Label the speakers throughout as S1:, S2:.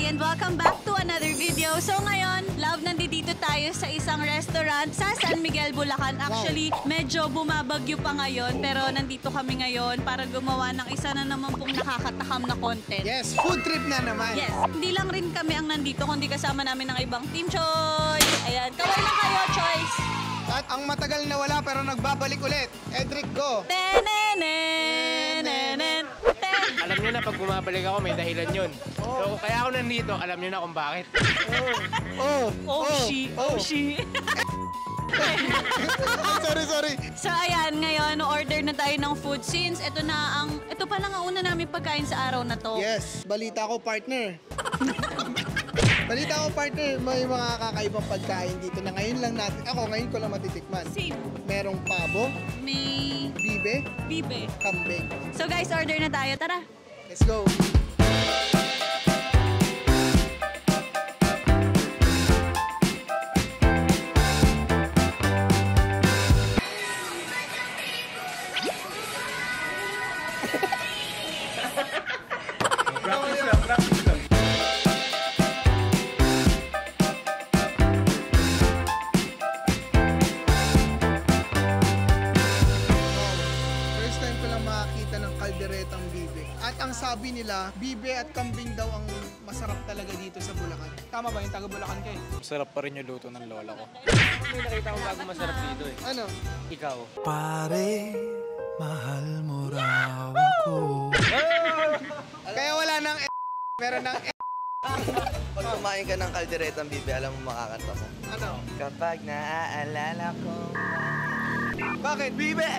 S1: And welcome back to another video. So ngayon, love, nandito tayo sa isang restaurant sa San Miguel, Bulacan. Actually, medyo bumabagyo pa ngayon, pero nandito kami ngayon para gumawa ng isa na naman pong nakakatakam na content.
S2: Yes, food trip na naman.
S1: Yes, hindi lang rin kami ang nandito, kundi kasama namin ng ibang team. Choice! Ayan, kaway na kayo, Choice!
S2: At ang matagal na wala pero nagbabalik ulit, Edric, go!
S3: Alam nyo na pag bumabalik ako, may dahilan yun. So, kaya ako nandito, alam nyo na kung bakit.
S1: She.
S2: Sorry.
S1: So, ayan, ngayon, order na tayo ng food since ito pa lang ang una namin pagkain sa araw na to.
S2: Yes, balita ko, partner. May mga kakaibang pagkain dito na ngayon lang natin. Ngayon ko lang matitikman.
S1: Same.
S2: Merong pabo.
S1: May... Bibe.
S2: Kambing.
S1: So guys, order na tayo. Tara.
S2: Let's go.
S3: Practice lang.
S2: Kalderetang bibe. At ang sabi nila, bibe at kambing daw ang masarap talaga dito sa Bulacan. Tama ba yung taga Bulacan kayo?
S3: Masarap pa rin yung luto ng lola ko. May nakita ko bago masarap dito eh.
S2: Ano?
S3: Ikaw.
S4: Pare, mahal mo raw ako.
S2: Kaya wala nang meron ng
S5: Pag kumain ka ng kalderetang bibe, alam mo makakanta mo.
S2: Ano?
S5: Kapag naaalala ko.
S2: Bakit? Bibe!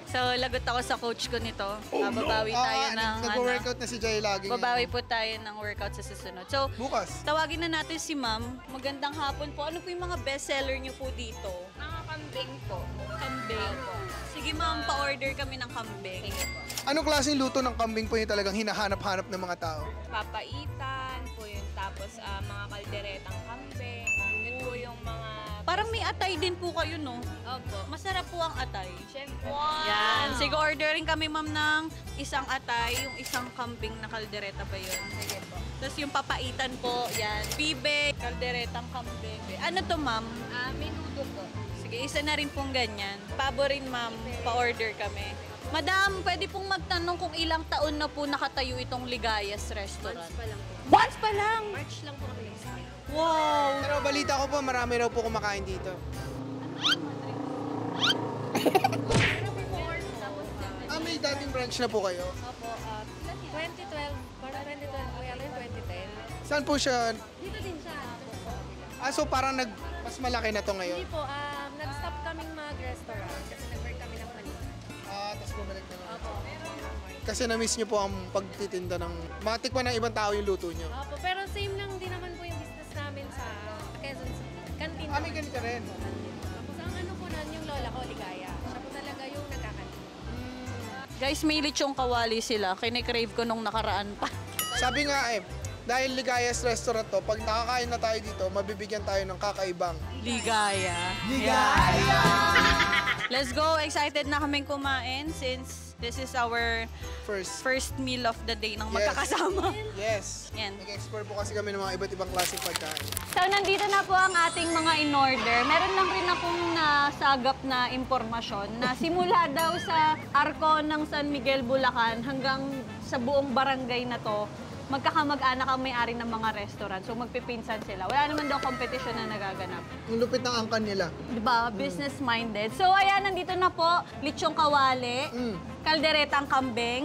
S1: So, lagot ako sa coach ko nito. Babawi tayo ng...
S2: Nag-workout na si Jay lagi.
S1: Babawi po tayo ng workout sa susunod. So,
S2: bukas.
S1: Tawagin na natin si ma'am. Magandang hapon po. Ano po yung mga bestseller niyo po dito?
S6: Mga kambing po.
S1: Kambing. Sige ma'am, pa-order kami ng kambing.
S2: Anong klaseng luto ng kambing po yung talagang hinahanap-hanap ng mga tao?
S6: Papaitan po yun. Tapos mga kalderetang kambing. Yun po yung mga...
S1: Parang may atay din po kayo, no?
S6: Opo.
S1: Masarap po ang atay.
S6: Siyempre.
S1: Wow! Yan. Sige, ordering kami, ma'am, ng isang atay, yung isang kambing na kaldereta ba yun?
S6: Sige po.
S1: Tapos yung papaitan po, yan. Bibe, kalderetang kambing. Ano to, ma'am?
S6: Menudo po.
S1: Sige, isa na rin pong ganyan. Pabo rin, ma'am. Pa-order kami. Madam, pwede pong magtanong kung ilang taon na po nakatayo itong Ligayas Restaurant?
S6: Once pa lang po.
S1: Once pa lang?
S6: March lang po kami nag-start.
S1: Wow!
S2: Pero balita ko po, marami raw po kumakain dito. May dating branch na po kayo?
S6: Opo. 2012. Parang 2012 po yata yung 2010.
S2: Saan po siya?
S6: Dito din siya.
S2: So parang mas malaki na to ngayon?
S6: Hindi po. Nag-stop kaming mag-restaurant kasi nag-work kami ng Manila.
S2: Tapos bumalik na lang.
S6: Opo.
S2: Kasi na-miss niyo po ang pagtitinda ng... Matikman ng ibang tao yung luto niyo.
S6: Opo. Pero same lang din naman po yung business namin sa Quezon City. Canteen.
S2: May ganito rin.
S6: Tapos ang ano po nun, yung lola ko, Ligaya. Siya po talaga yung nagkakantin.
S1: Guys, may lechong kawali sila. Kine-crave ko nung nakaraan pa.
S2: Sabi nga dahil Ligayas Restaurant to, pag nakakain na tayo dito, mabibigyan tayo ng kakaibang...
S1: Ligaya.
S2: Ligaya!
S1: Let's go! Excited na kaming kumain since this is our first meal of the day ng magkakasama.
S2: Yes.
S1: Yan.
S2: Nag-explore po kasi kami ng mga iba't ibang klaseng pagkain.
S1: So, nandito na po ang ating mga in-order. Meron lang rin akong nasagap na impormasyon na simula daw sa Arco ng San Miguel, Bulacan hanggang sa buong barangay na to, magkakamag-anak ang may-ari ng mga restaurant. So, magpipinsan sila. Wala naman daw competition na nagaganap.
S2: Ang lupit ng angkan nila.
S1: Diba? Business-minded. So, ayan, nandito na po. Lechong kawali, kalderetang kambing,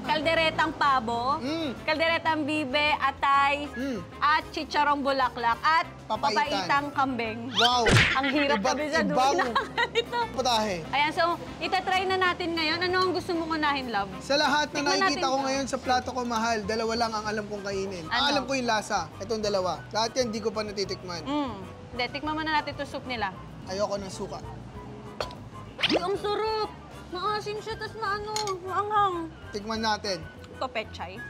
S1: kalderetang pabo, kalderetang bibe, atay, at chicharong bulaklak, at papaitang kambing.
S2: Wow!
S1: Ang hirap kami sa dulo ito.
S2: Putahe.
S1: Ayan, so, itatry na natin ngayon. Ano ang gusto mong unahin, love?
S2: Sa lahat na
S1: Tikman
S2: nakikita
S1: natin
S2: ko ngayon sa plato ko, mahal, dalawa lang ang alam kong kainin. Ang
S1: Ano?
S2: alam ko yung lasa. Itong dalawa. Lahat yan, di ko pa natitikman.
S1: Hindi, tikman muna natin ito soup nila.
S2: Ayoko ng suka.
S1: Ay, ang sarap! Maasim siya, tas maanghang.
S2: Tikman natin.
S1: Ito, pechay.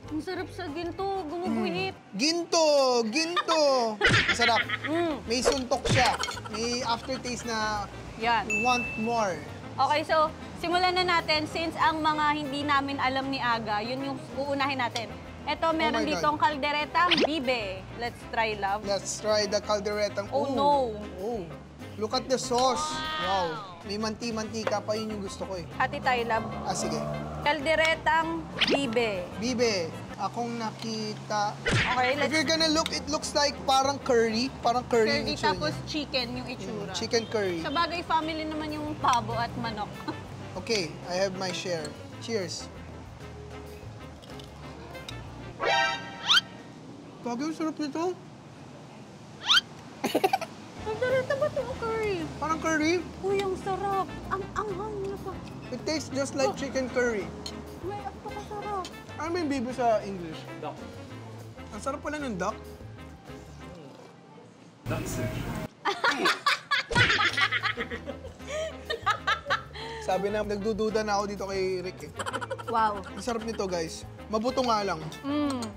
S1: Ang sarap sa ginto, gumuguhit.
S2: Ginto! Ginto! Masarap.
S1: Mm.
S2: May suntok siya. May aftertaste na
S1: Yan.
S2: want more.
S1: Okay, so simulan na natin since ang mga hindi namin alam ni Aga, yun yung uunahin natin. Ito, meron
S2: my God.
S1: ditong kalderetang bibe. Let's try, love.
S2: Let's try the calderetang.
S1: Oh,
S2: Ooh.
S1: no.
S2: Oh. Look at the sauce. Wow. May manti-mantika pa, yun yung gusto ko eh.
S1: Hati tayo, love.
S2: Ah, sige.
S1: Kalderetang bibe.
S2: Bibe, akong nakita.
S1: Okay,
S2: If
S1: let's
S2: you're gonna look, it looks like parang curry. Parang curry yung
S1: curry
S2: itsura
S1: tapos
S2: niya.
S1: chicken yung itsura.
S2: Chicken curry.
S1: Sa bagay, family naman yung pabo at manok.
S2: Okay, I have my share. Cheers. Bagay, ang sarap nito.
S1: Kaldereta ba itong curry?
S2: Parang curry.
S1: Uy, ang sarap. Ang anghang niya pa.
S2: It tastes just like chicken curry.
S1: May ako kasarap.
S2: Ano ba yung bibe sa English? Duck. Ang sarap pala ng duck. Sabi na, nagdududa na ako dito kay Rick eh.
S1: Wow.
S2: Ang sarap nito guys. Mabuto nga lang.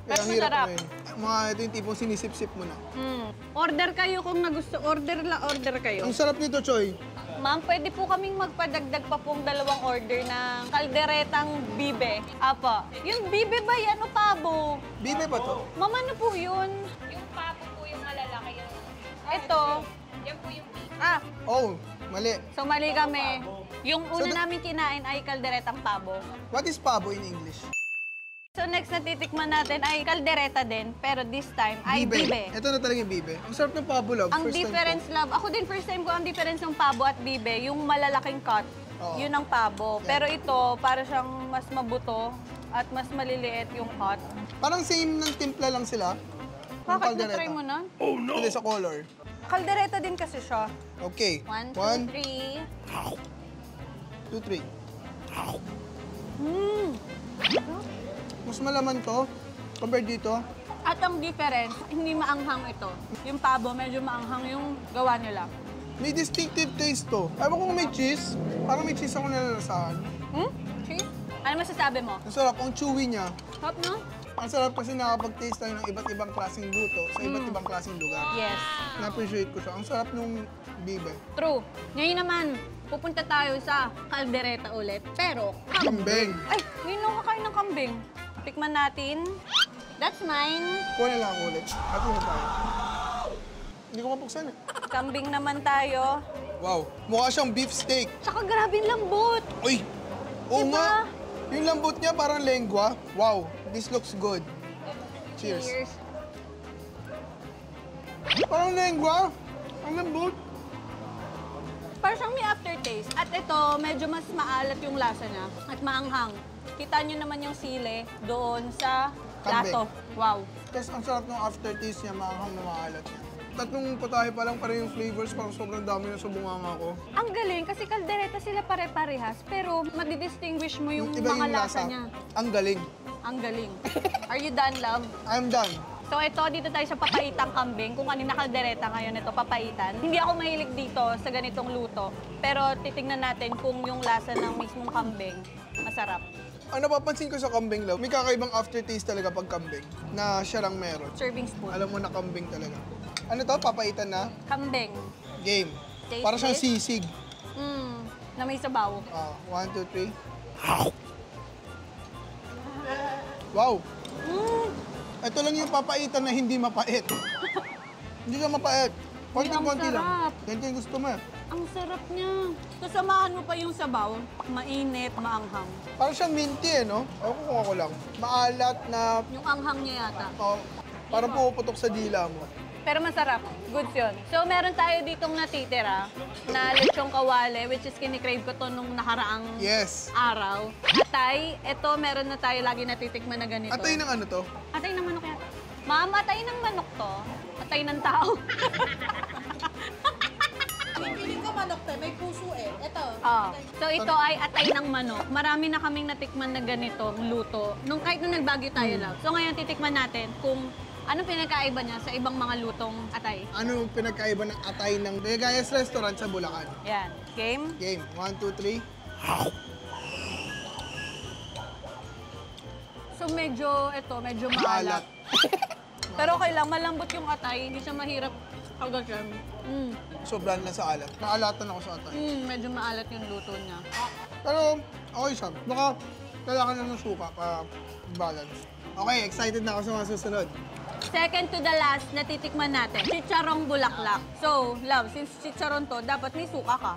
S1: Pero
S2: ang hirap
S1: masarap.
S2: kumain. Mga ito yung tipong sinisip-sip mo na.
S1: Order kayo kung nagusto. Order kayo.
S2: Ang sarap nito, Choy.
S1: Ma'am, pwede po kaming magpadagdag pa pong 2 order ng kalderetang bibe. Apa. Yung bibe ba yan o pabo?
S2: Bibe ba to?
S1: Ma'am, ano po yun?
S6: Yung pabo po yung malalaki yung...
S1: Ito.
S6: Yan po yung beef.
S1: Ah,
S2: Oh, mali.
S1: so mali kami. Yung una
S2: So,
S1: namin kinain ay kalderetang pabo.
S2: What is pabo in English?
S1: So next na titikman natin ay kaldereta din, pero this time ay bibe.
S2: Ito na talaga yung bibe. Ang sarap ng pabo, love.
S1: Ang
S2: First time
S1: difference, love, ako din first time ko ang difference ng pabo at bibe, yung malalaking cut,
S2: Oo.
S1: yun ang pabo.
S2: Yeah.
S1: Pero ito, para siyang mas mabuto at mas maliliit yung cut.
S2: ko. Parang same ng timpla lang sila. ng
S1: Bakit
S2: kaldereta.
S1: na-try mo na?
S2: Hindi sa color.
S1: Kaldereta din kasi siya.
S2: Okay.
S1: 1,
S2: 1,
S1: 2, 3.
S2: 2, 3.
S1: Mm.
S2: Mas malaman to compared dito.
S1: At ang difference, hindi maanghang ito. Yung pabo, medyo maanghang yung gawa nila.
S2: May distinctive taste to. Ewan ko kung may cheese. Parang may cheese ako nalalasahan.
S1: Hmm? Cheese? Ano masasabi mo?
S2: Ang sarap. Ang chewy niya.
S1: Sarap, no?
S2: Ang sarap kasi nakapag-taste tayo ng iba't ibang klaseng luto sa iba't ibang klaseng lugar.
S1: Yes.
S2: Na-appreciate ko siya. Ang sarap nung bibe.
S1: True. Ngayon naman, pupunta tayo sa kaldereta ulit. Pero,
S2: Kambing.
S1: ay, ngayon lang kakain ng kambing. Tikman natin. That's mine.
S2: Kuha na lang ako ulit. At ano tayo? Hindi ko mapuksan eh.
S1: Kambing naman tayo.
S2: Wow. Mukha siyang beef steak.
S1: Tsaka grabe yung lambot.
S2: Uy! Oo
S1: Diba?
S2: nga. Yung lambot niya parang lengua. Wow. This looks good. Cheers. Parang lengua. Ang lambot.
S1: Parang siyang may aftertaste. At ito, medyo mas maalat yung lasa niya. At maanghang. Kita nyo naman yung sili doon sa
S2: Kambing.
S1: plato. Wow.
S2: Tapos ang sarap ng aftertaste niya, maanghang na maalat niya. Tatlong putahe pa lang yung flavors, parang sobrang dami na sa bunganga ko.
S1: Ang galing kasi kaldereta sila pare-parehas. Pero madidistinguish mo yung
S2: Iba
S1: mga
S2: yung
S1: lasa
S2: lasa.
S1: niya.
S2: Ang galing.
S1: Ang galing. Are you done, love?
S2: I'm done.
S1: So ito, dito tayo sa papaitang kambing. Kung kanina kaldereta, ngayon ito papaitan. Hindi ako mahilig dito sa ganitong luto. Pero titingnan natin kung yung lasa ng mismong kambing masarap.
S2: Ang napapansin ko sa kambing, love, may kakaibang aftertaste talaga pag kambing na siya lang meron.
S1: Serving spoon.
S2: Alam mo na kambing talaga. Ano to? Papaitan na?
S1: Kambing.
S2: Game.
S1: Taste
S2: Para siyang
S1: this?
S2: sisig.
S1: Na may sabaw.
S2: 1, 2, 3. Wow! Ito lang yung papaitan na hindi mapait. Hindi siya mapait. Konting-konti lang.
S1: sarap.
S2: Ganito yung gusto mo eh.
S1: Ang sarap niya. Kasamahan mo pa yung sabaw. Mainit, maanghang.
S2: Parang siyang minty eh, no? Ako kung ako lang. Maalat na
S1: Yung anghang niya yata.
S2: parang pumuputok sa dila mo.
S1: Pero masarap. Goods yun. So, meron tayo ditong natitira na lechong kawale, which is kinikrave ko to nung nakaraang
S2: Yes.
S1: araw. Atay, ito meron na tayo lagi natitikman na ganito.
S2: Atay ng ano to?
S1: Atay ng manok yata. Ma'am, atay ng manok to. Atay ng tao.
S7: Piling ko manok te, may puso eh. Ito.
S1: So ito ay atay ng manok. Marami na kaming natikman na ganitong luto. Kahit nung nagbagyo tayo lang. So ngayon titikman natin kung ano pinagkaiba niya sa ibang mga lutong atay.
S2: Ano pinagkaiba ng atay ng Legayas Restaurant sa Bulacan?
S1: Yan. Game?
S2: Game. 1, 2, 3.
S1: medyo maalat. Pero okay lang, malambot yung atay. Hindi siya mahirap agasan.
S2: Sobrang lang sa alat. Naalatan ako sa atay.
S1: Medyo maalat yung luto niya.
S2: Pero okay siya. Baka kailangan lang ng suka para balance. Okay, excited na ako sa mga susunod.
S1: Second to the last na titikman natin, chicharong bulaklak. So, love, since chicharon to, dapat may suka ka.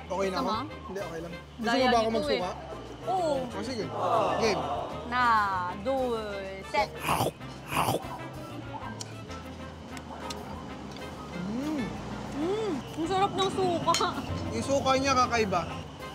S2: Okay na ako?
S1: Tama?
S2: Hindi, okay lang. Gusto
S1: Daya
S2: mo ba ako
S1: nito
S2: magsuka?
S1: Oo.
S2: O sige. Game.
S1: Na, dos, set. Ang sarap ng suka.
S2: Yung suka niya kakaiba.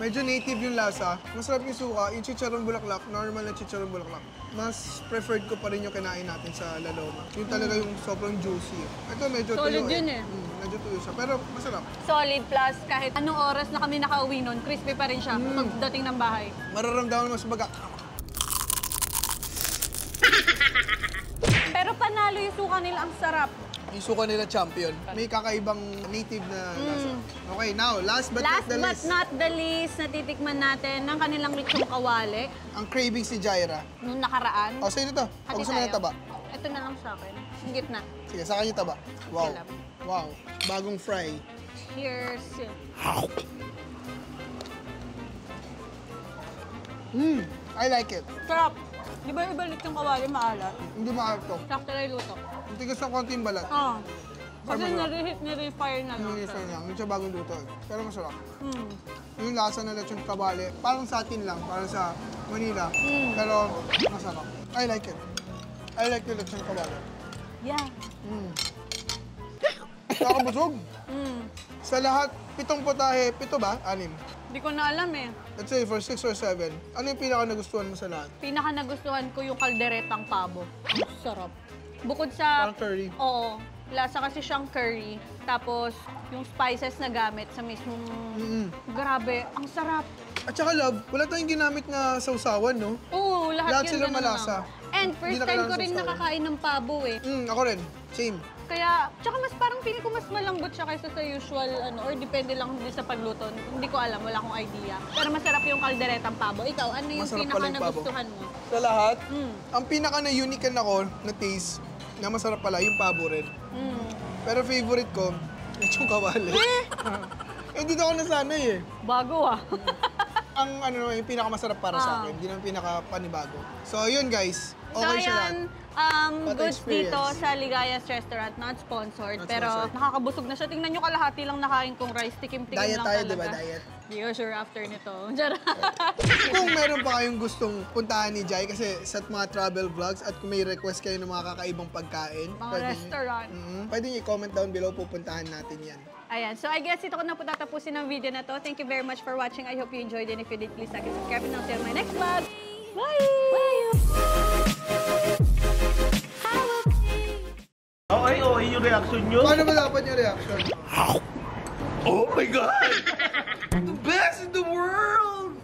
S2: Medyo native yung lasa. Masarap yung suka. Yung chicharon bulaklak, normal na chicharon bulaklak. Mas preferred ko pa rin yung kinain natin sa La Loma. Yung talaga yung sobrang juicy. Ito medyo
S1: Solid
S2: tuyo
S1: yun eh.
S2: Medyo tuyo siya. Pero masarap.
S1: Solid plus kahit anong oras na kami nakauwi nun, crispy pa rin siya pagdating ng bahay.
S2: Mararamdaman mo sa baga.
S1: Pero panalo yung suka nila, ang sarap.
S2: Yung suka nila champion. May kakaibang native na lasa. Okay, now, last but
S1: Last
S2: not the
S1: but
S2: least.
S1: not the least, natitikman natin ng kanilang lechong kawali
S2: Ang craving si Jaira.
S1: nung nakaraan.
S2: O, sa'yo na to.
S1: Hati
S2: Pag gusto mo
S1: tayo.
S2: ng taba.
S1: Ito na lang sa akin. Yung gitna.
S2: Sige, sa kanya taba. Wow.
S1: Alam.
S2: Wow. Bagong fry.
S1: Cheers.
S2: I like it.
S1: Sarap. Di ba iba lechong kawali maalat?
S2: Hindi maalat to.
S1: Sakto na yung luto.
S2: Ang tigas ng konti yung balat.
S1: Oo. Kasi
S2: Masarap.
S1: nare-heat, nire-fire na lang.
S2: Yung
S1: siya.
S2: fry lang. Yung siya bagong luto. Pero masarap.
S1: Mm.
S2: Yung lasa ng lechon kabale, parang sa atin lang, parang sa Manila. Pero masarap. I like it. I like the lechon kabale.
S1: Yeah.
S2: Nakakabusog.
S1: Mm.
S2: Sa lahat, 7 putahe, 7 ba? 6.
S1: Hindi ko na alam eh.
S2: Let's say for 6 or 7, ano yung pinaka nagustuhan mo sa lahat?
S1: Pinaka nagustuhan ko yung kalderetang pabo. Ang sarap. Bukod sa...
S2: Parang curry.
S1: Oo. Lasa kasi siyang curry. Tapos, yung spices na gamit sa mismong... Grabe, ang sarap.
S2: At saka love, wala tayong ginamit na sausawan, no?
S1: Oo, lahat,
S2: Lahat
S1: yun
S2: sila
S1: ganun
S2: malasa.
S1: lang. And first
S2: Hindi na
S1: time ko
S2: kailangan
S1: rin
S2: sausawan.
S1: nakakain ng pabo eh.
S2: Ako rin. Same.
S1: Kaya, tsaka mas parang feeling ko mas malambot siya kaysa sa usual, or depende lang din sa pagluto. Hindi ko alam, wala akong idea. Pero masarap yung kalderetang pabo. Ikaw, ano yung
S2: Masarap
S1: pinaka
S2: pala yung pabo.
S1: nagustuhan mo?
S2: Sa lahat, ang pinaka na-unique ako na taste, na masarap pala, yung pabo rin. Pero favorite ko, lechong kawali. Hindi na ako nasanay eh.
S1: Bago ah.
S2: Ang ano, yung pinakamasarap para sa akin, hindi naman pinaka-panibago. So yun guys, okay siya lahat. Pati
S1: Goods
S2: experience.
S1: dito sa Ligaya's Restaurant, not sponsored.
S2: Not
S1: pero
S2: sponsored.
S1: nakakabusog na siya. Tingnan nyo kalahati lang nakain kong rice. Tikim-tikim
S2: Diet
S1: lang
S2: tayo,
S1: talaga.
S2: diba? Diet.
S1: Hindi ko sure after nito. Charot.
S2: Kung meron pa kayong gustong puntahan ni Jai, kasi sa mga travel vlogs, at kung may request kayo ng mga kakaibang pagkain,
S1: Mga restaurant.
S2: Pwede nyo i-comment down below, pupuntahan natin yan.
S1: Ayan. So I guess ito ko na po tatapusin ang video na to. Thank you very much for watching. I hope you enjoyed it. If you did, please like and subscribe. And I'll see you on my next vlog. Bye!
S8: Okay, yung reaction nyo.
S2: Paano ba dapat yung reaction?
S8: Oh my God! The best in the world!